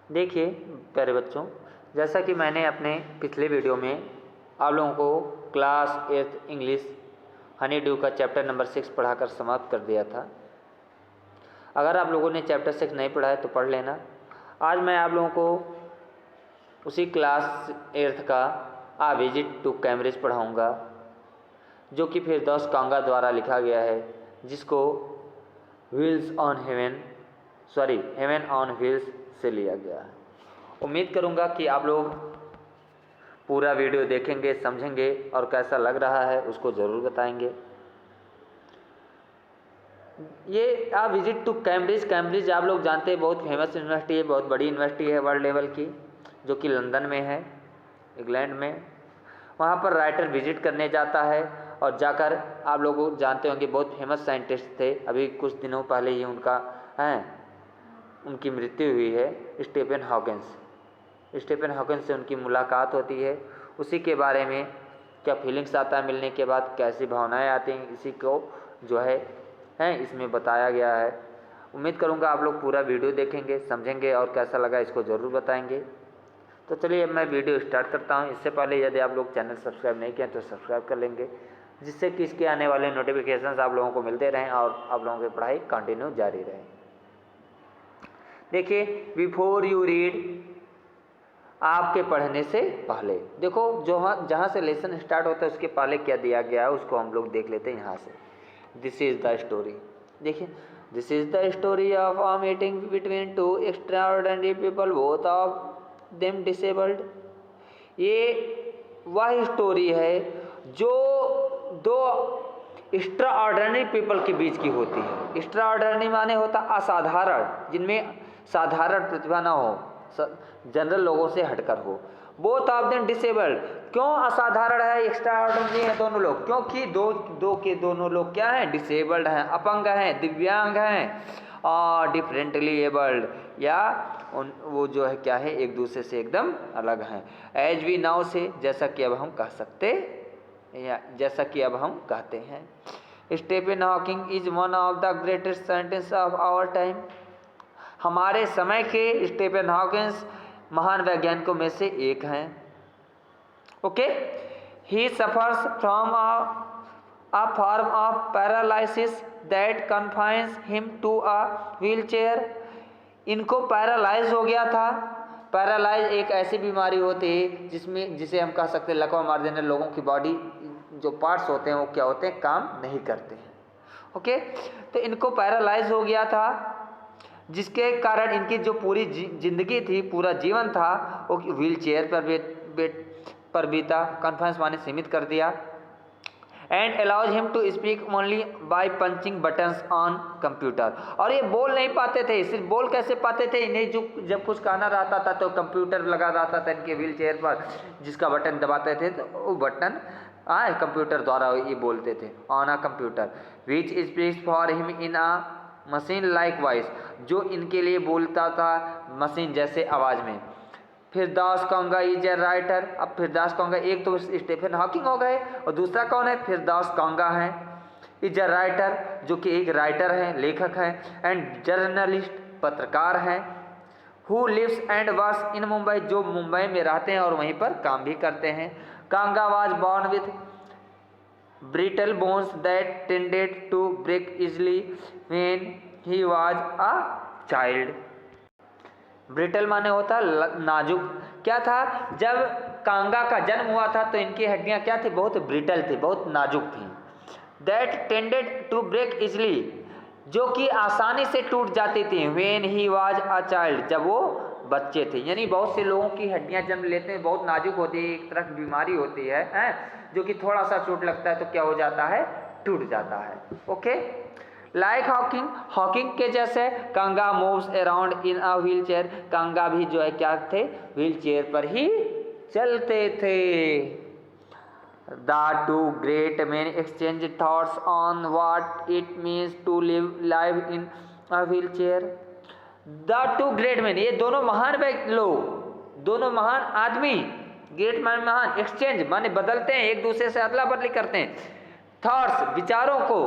देखिए प्यारे बच्चों, जैसा कि मैंने अपने पिछले वीडियो में आप लोगों को क्लास 8 इंग्लिश हनी ड्यू का चैप्टर नंबर 6 पढ़ाकर समाप्त कर दिया था। अगर आप लोगों ने चैप्टर 6 नहीं पढ़ा है तो पढ़ लेना। आज मैं आप लोगों को उसी क्लास 8 का आ विजिट टू कैम्ब्रिज पढ़ाऊँगा, जो कि फिरदौस कांगा द्वारा लिखा गया है, जिसको हेवन ऑन व्हील्स से लिया गया है। उम्मीद करूंगा कि आप लोग पूरा वीडियो देखेंगे, समझेंगे और कैसा लग रहा है उसको ज़रूर बताएंगे। ये आ विजिट टू कैम्ब्रिज आप लोग जानते हैं, बहुत फेमस यूनिवर्सिटी है, बहुत बड़ी यूनिवर्सिटी है वर्ल्ड लेवल की, जो कि लंदन में है, इंग्लैंड में। वहाँ पर राइटर विजिट करने जाता है और जाकर आप लोग जानते होंगे बहुत फेमस साइंटिस्ट थे। अभी कुछ दिनों पहले ही उनकी मृत्यु हुई है, स्टीफन हॉकिंस से उनकी मुलाकात होती है। उसी के बारे में क्या फीलिंग्स आता है मिलने के बाद, कैसी भावनाएं आती हैं, इसी को जो है इसमें बताया गया है। उम्मीद करूंगा आप लोग पूरा वीडियो देखेंगे, समझेंगे और कैसा लगा इसको ज़रूर बताएंगे। तो चलिए अब मैं वीडियो स्टार्ट करता हूं। इससे पहले यदि आप लोग चैनल सब्सक्राइब नहीं किए तो सब्सक्राइब कर लेंगे, जिससे कि इसके आने वाले नोटिफिकेशंस आप लोगों को मिलते रहें और आप लोगों की पढ़ाई कंटिन्यू जारी रहे। देखिए, बिफोर यू रीड, आपके पढ़ने से पहले। देखो, जहाँ से लेसन स्टार्ट होता है उसके पहले क्या दिया गया है उसको हम लोग देख लेते हैं यहाँ से। This is the story. देखिए, this is the story of a meeting between two extraordinary people, both of them disabled. ये वह स्टोरी है जो दो एक्स्ट्रा ऑर्डिनरी पीपल के बीच की होती है। एक्स्ट्रा ऑर्डिनरी माने होता असाधारण, जिनमें साधारण प्रतिभा ना हो, जनरल लोगों से हटकर हो। बोथ ऑफ देम डिसेबल्ड, क्यों असाधारण है, एक्स्ट्रा ऑर्डिनरी है दोनों लोग? क्योंकि दोनों लोग क्या हैं? डिसेबल्ड हैं, अपंग हैं, दिव्यांग हैं, और डिफरेंटली एबल्ड, या वो जो है क्या है, एक दूसरे से एकदम अलग हैं। एज वी नाउ से, जैसा कि अब हम कह सकते, या जैसा कि अब हम कहते हैं। Stephen Hawking is one of the greatest scientist of our time. हमारे समय के स्टीफन हॉकिंस महान वैज्ञानिकों में से एक हैं। Okay, he suffers from a form of paralysis that confines him to a wheelchair. इनको पैरालाइज हो गया था। पैरालाइज एक ऐसी बीमारी होती है जिसे हम कह सकते हैं लकवा मार देने, लोगों की बॉडी जो पार्ट्स होते हैं वो क्या होते हैं, काम नहीं करते हैं। ओके, तो इनको पैरालाइज हो गया था, जिसके कारण इनकी जो पूरी जिंदगी थी, पूरा जीवन था, वो व्हील चेयर पर बीता। कन्फाइंस माने सीमित कर दिया। And allows him to speak only by punching buttons on computer. और ये बोल नहीं पाते थे। सिर्फ बोल कैसे पाते थे? इन्हें जब कुछ कहना रहता था तो कंप्यूटर लगा रहता था इनके व्हील चेयर पर, जिसका बटन दबाते थे तो वो बटन कंप्यूटर द्वारा ये बोलते थे, on a computer, which speaks for him in a machine like voice, जो इनके लिए बोलता था मशीन जैसे आवाज में। फिरदौस कांगा इज ए राइटर। अब फिरदौस कांगा, एक तो स्टीफन हॉकिंग हो गए और दूसरा कौन है? फिरदौस कांगा है। इज ए राइटर, जो कि एक राइटर हैं, लेखक हैं, एंड जर्नलिस्ट, पत्रकार हैं। Who lives and works in Mumbai, जो मुंबई में रहते हैं और वहीं पर काम भी करते हैं। Kanga was born with brittle bones that tended to break easily when he was a child. Brittle माने होता नाजुक। क्या था? जब कांगा का जन्म हुआ था तो इनकी हड्डियां क्या थी? बहुत ब्रिटल थी, बहुत नाजुक थी। That tended to break easily, जो कि आसानी से टूट जाती थी। When he was a child, जब वो बच्चे थे। यानी बहुत से लोगों की हड्डियां जन्म लेते हैं बहुत नाजुक होती है, एक तरह की बीमारी होती है, जो कि थोड़ा सा चोट लगता है तो क्या हो जाता है? टूट जाता है। ओके, लाइक हॉकिंग के जैसे Kanga moves around in a wheelchair. Kanga भी जो है क्या थे? व्हील चेयर पर ही चलते थे। The two great man exchange thoughts on what it means to live life in a wheelchair. The two great man, ये दोनों महान लोग, दोनों महान आदमी, ग्रेट मैन महान, एक्सचेंज माने बदलते हैं, एक दूसरे से अदला बदली करते हैं, थॉट्स विचारों को,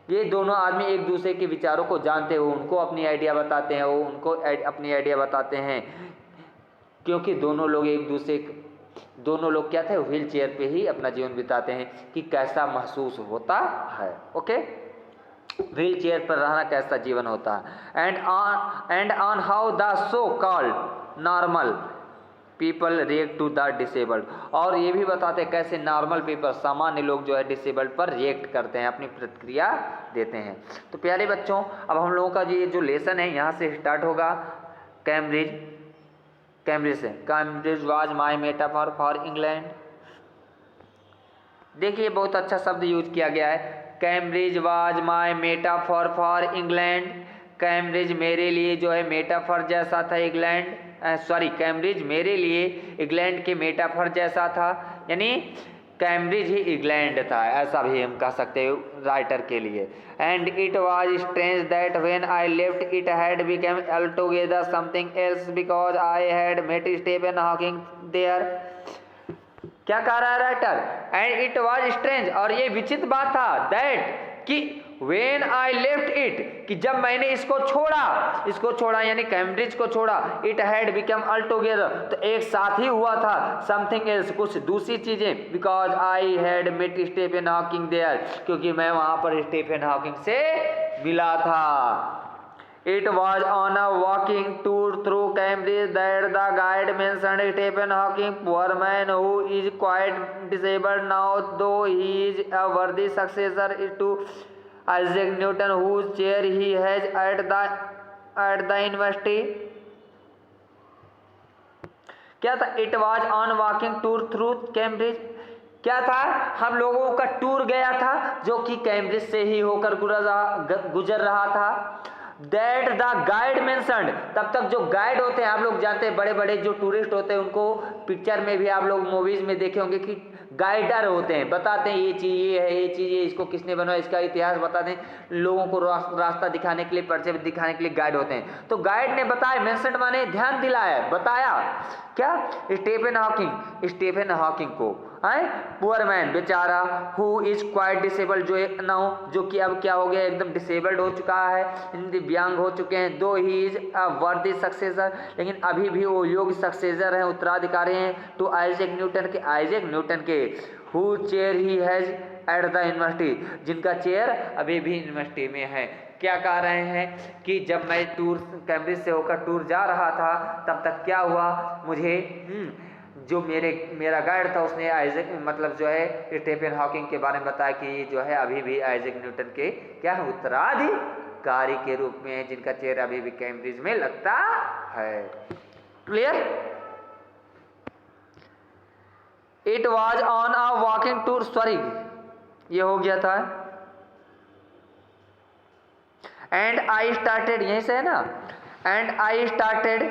ये दोनों आदमी एक दूसरे के विचारों को जानते हो, उनको अपनी आइडिया बताते हैं, वो उनको अपनी आइडिया बताते हैं, क्योंकि दोनों लोग क्या थे, व्हील चेयर पे ही अपना जीवन बिताते हैं कि कैसा महसूस होता है। ओके, व्हील चेयर पर रहना कैसा जीवन होता है। And on how the so called normal people react to the disabled, और ये भी बताते हैं कैसे नॉर्मल पीपल, सामान्य लोग जो है डिसेबल्ड पर रिएक्ट करते हैं, अपनी प्रतिक्रिया देते हैं। तो प्यारे बच्चों, अब हम लोगों का ये जो लेसन है यहाँ से स्टार्ट होगा कैम्ब्रिज से। Cambridge was my metaphor for England. देखिए बहुत अच्छा शब्द यूज किया गया है, Cambridge was my metaphor for England. Cambridge मेरे लिए जो है मेटाफर जैसा था कैम्ब्रिज मेरे लिए इंग्लैंड के मेटाफर जैसा था, यानी कैम्ब्रिज ही इंग्लैंड था, ऐसा भी हम कह सकते हैं राइटर के लिए। And it was strange that when I left it had become altogether something else because I had met Stephen Hawking there. क्या कह रहा है writer? And it was strange, और ये विचित्र बात था, दैट कि व्हेन आई लेफ्ट इट, कि जब मैंने इसको छोड़ा यानी कैम्ब्रिज को छोड़ा, इट हैड बिकम ऑलटुगेदर, तो एक साथ ही हुआ था, समथिंग एल्स, कुछ दूसरी चीजें, because I had met Stephen Hawking there, क्योंकि मैं वहां पर स्टीफन हॉकिंग से मिला था। It was on a walking tour through Cambridge that the guide mentioned Stephen Hawking, poor man who is quite disabled now, though he is a worthy successor to Isaac Newton, whose chair he has at the university. क्या था? It was on walking tour through Cambridge. क्या था? हम लोगों का tour गया था जो कि कैम्ब्रिज से ही होकर गुजर रहा था। That the guide mentioned, तब तक जो गाइड होते हैं, आप लोग जानते हैं बड़े बड़े जो टूरिस्ट होते हैं उनको पिक्चर में भी आप लोग मूवीज में देखे होंगे कि गाइडर होते हैं, बताते हैं ये चीज़ ये है, ये चीज़ ये, इसको किसने बनाया, इसका इतिहास बताते हैं, लोगों को रास्ता दिखाने के लिए, परिचय दिखाने के लिए गाइड होते हैं। तो गाइड ने बताया, मेंशन माने ध्यान दिलाया, बताया क्या? स्टीफन हॉकिंग को, पुअर मैन बेचारा, हु इज क्वाइट डिसेबल्ड, जो कि अब क्या हो गया, एकदम डिसेबल्ड हो चुका है, दिव्यांग हो चुके हैं। दो ही इज अ वर्दी सक्सेसर, लेकिन अभी भी वो योग्य सक्सेसर हैं, उत्तराधिकारी हैं, टू आइजैक न्यूटन के, who chair he has at the university, जिनका चेयर अभी भी यूनिवर्सिटी में है। क्या कह रहे हैं कि जब मैं कैम्ब्रिज से होकर टूर जा रहा था, तब तक क्या हुआ, मुझे जो मेरा गाइड था उसने स्टीफन हॉकिंग के बारे में बताया कि जो है अभी भी आइजैक न्यूटन के क्या है, उत्तराधिकारी के रूप में, जिनका चेहरा अभी भी कैम्ब्रिज में लगता है। Clear? It was on a walking tour, ये हो गया था। एंड आई स्टार्टेड, यहीं से है ना, एंड आई स्टार्टेड,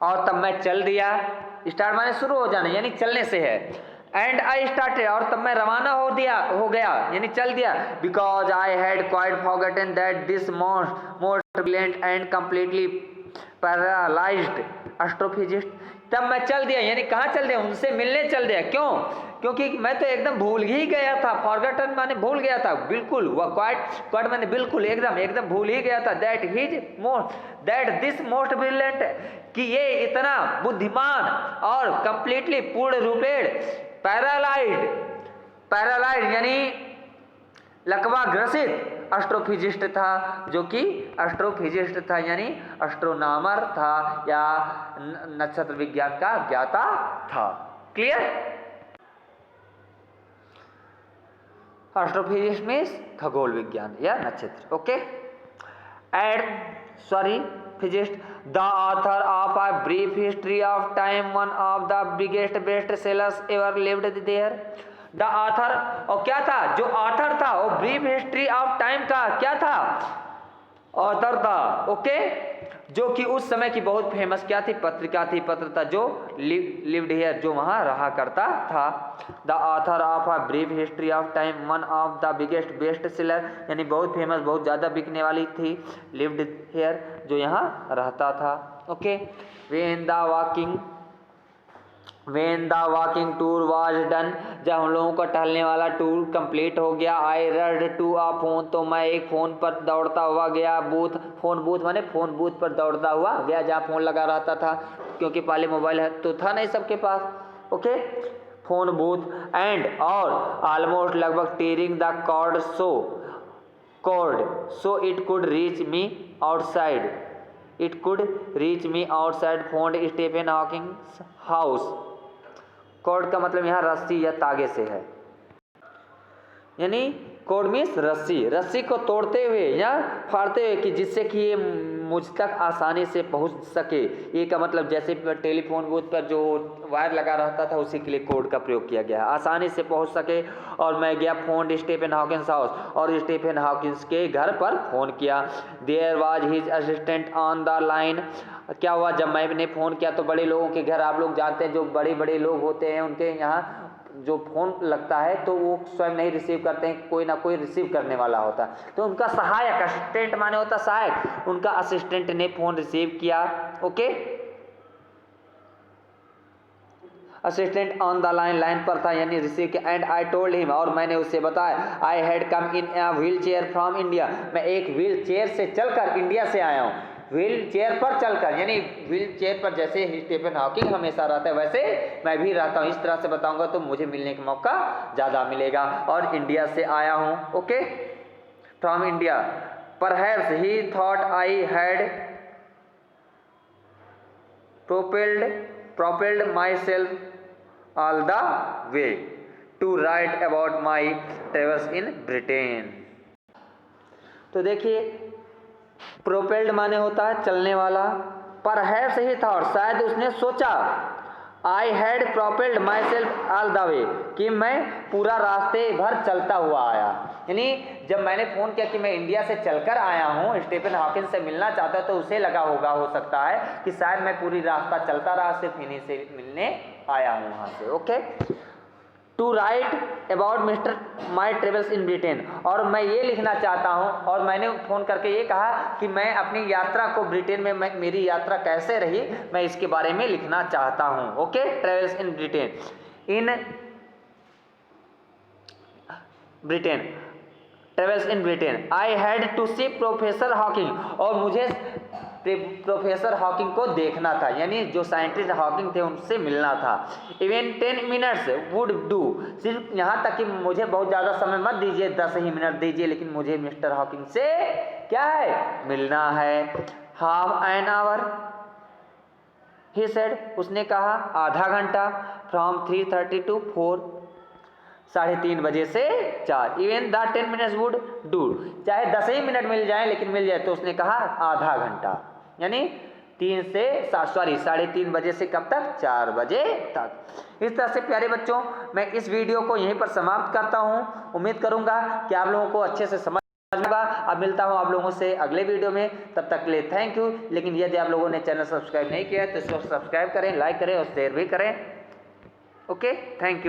और तब मैं चल दिया। स्टार्ट माने शुरू हो जाना, यानी चलने से है। एंड आई स्टार्टेड, और तब मैं रवाना हो गया यानी चल दिया। Because I had quite forgotten that this most brilliant and completely paralysed astrophysicist, तब मैं चल दिया, यानी कहाँ चल दिया, उनसे मिलने चल दिया। क्यों? क्योंकि मैं तो एकदम भूल ही गया था, फॉरगॉटन माने भूल गया था, बिल्कुल, वह क्वाइट माने बिल्कुल, एकदम भूल ही गया था, दैट दिस मोस्ट ब्रिलियंट, कि ये इतना बुद्धिमान और कंप्लीटली पूर्ण रूपेण पैरालाइज्ड यानी लकवाग्रसित एस्ट्रोफिजिस्ट था, जो कि एस्ट्रोफिजिस्ट था यानी एस्ट्रोनॉमर था, या नक्षत्र विज्ञान का ज्ञाता था। क्लियर? एस्ट्रोफिजिस्ट मीन्स खगोल विज्ञान या नक्षत्र। Okay, physicist, the author of a brief history of time, one of the biggest best sellers ever lived there. The author, और क्या था, जो ऑथर था वो ब्रीफ हिस्ट्री ऑफ टाइम का क्या था, ऑथर था। ओके, जो कि उस समय की बहुत फेमस क्या थी, पत्र था, जो लिव्ड हियर, जो वहां रहा करता था। The author of a brief history of time, one of the biggest best seller, यानी बहुत फेमस, बहुत ज्यादा बिकने वाली थी, लिव्ड हियर, जो यहाँ रहता था। Okay, when the When the walking tour was done, जब हम लोगों का टहलने वाला टूर कंप्लीट हो गया, I rushed to a phone, तो मैं एक फ़ोन पर दौड़ता हुआ गया, फ़ोन बूथ माने फ़ोन बूथ पर दौड़ता हुआ गया, जहाँ फ़ोन लगा रहता था, क्योंकि पहले मोबाइल है तो था नहीं सबके पास, ओके। फ़ोन बूथ एंड और ऑलमोस्ट लगभग tearing the cord so it could reach me outside, found Stephen Hawking's house. Cord का मतलब यहाँ रस्सी या तागे से है, यानी कॉर्ड मीन्स रस्सी को तोड़ते हुए या फाड़ते हुए कि जिससे कि ये मुझ तक आसानी से पहुंच सके। ये का मतलब जैसे टेलीफोन बूथ पर जो वायर लगा रहता था उसी के लिए कॉर्ड का प्रयोग किया गया है, आसानी से पहुंच सके। और मैं गया फोन स्टीफन हॉकिंस हाउस, और स्टीफन हॉकिंस के घर पर फ़ोन किया। There was his assistant on the line. क्या हुआ, जब मैंने फ़ोन किया तो बड़े लोगों के घर, आप लोग जानते हैं जो बड़े बड़े लोग होते हैं उनके यहाँ जो फ़ोन लगता है तो वो स्वयं नहीं रिसीव करते हैं, कोई ना कोई रिसीव करने वाला होता है, तो उनका सहायक, असिस्टेंट माने होता सहायक, उनका असिस्टेंट ने फ़ोन रिसीव किया, okay. Assistant on the line पर था यानी रिसीव किया। एंड आई टोल्ड हिम, और मैंने उससे बताया, I had come in a wheel chair from India, मैं एक व्हील चेयर से चलकर इंडिया से आया हूँ। व्हील चेयर पर चलकर, यानी व्हील चेयर पर जैसे स्टीफन हॉकिंग हमेशा रहता है वैसे मैं भी रहता हूँ। इस तरह से बताऊंगा तो मुझे मिलने का मौका ज़्यादा मिलेगा। और इंडिया से आया हूँ, okay, from India. Perhaps he thought I had propelled myself all the way to write about my travels in Britain। तो देखिए, प्रोपेल्ड माने होता है चलने वाला, परहैप्स ही था और शायद उसने सोचा, I had propelled my self all the way, कि मैं पूरा रास्ते भर चलता हुआ आया। यानी जब मैंने फ़ोन किया कि मैं इंडिया से चलकर आया हूँ, स्टीफन हॉकिंस से मिलना चाहता, तो उसे लगा होगा, हो सकता है कि शायद मैं पूरी रास्ता चलता रहा, सिर्फ इन्हीं से मिलने आया हूँ वहाँ से, okay. To write about mister my travels in Britain, और मैं ये लिखना चाहता हूँ, और मैंने फ़ोन करके ये कहा कि मैं अपनी यात्रा को ब्रिटेन में, मेरी यात्रा कैसे रही, मैं इसके बारे में लिखना चाहता हूँ, okay. Travels in Britain I had to see professor Hawking, और मुझे प्रोफेसर हॉकिंग को देखना था, यानी जो साइंटिस्ट हॉकिंग थे उनसे मिलना था। इवन 10 मिनट्स वुड डू, सिर्फ यहाँ तक कि मुझे बहुत ज़्यादा समय मत दीजिए, 10 ही मिनट दीजिए, लेकिन मुझे मिस्टर हॉकिंग से क्या है, मिलना है। Half an hour he said, उसने कहा आधा घंटा। फ्रॉम 3:30 to 4, 3:30 बजे से 4। Even the 10 minutes would do, चाहे 10 ही मिनट मिल जाए लेकिन मिल जाए, तो उसने कहा आधा घंटा, यानी 3:30 बजे से कब तक, 4 बजे तक। इस तरह से प्यारे बच्चों, मैं इस वीडियो को यहीं पर समाप्त करता हूँ। उम्मीद करूँगा कि आप लोगों को अच्छे से समझ होगा। अब मिलता हूँ आप लोगों से अगले वीडियो में, तब तक के लिए थैंक यू। लेकिन यदि आप लोगों ने चैनल सब्सक्राइब नहीं किया है तो इसको सब्सक्राइब करें, लाइक करें और शेयर भी करें, ओके, थैंक यू।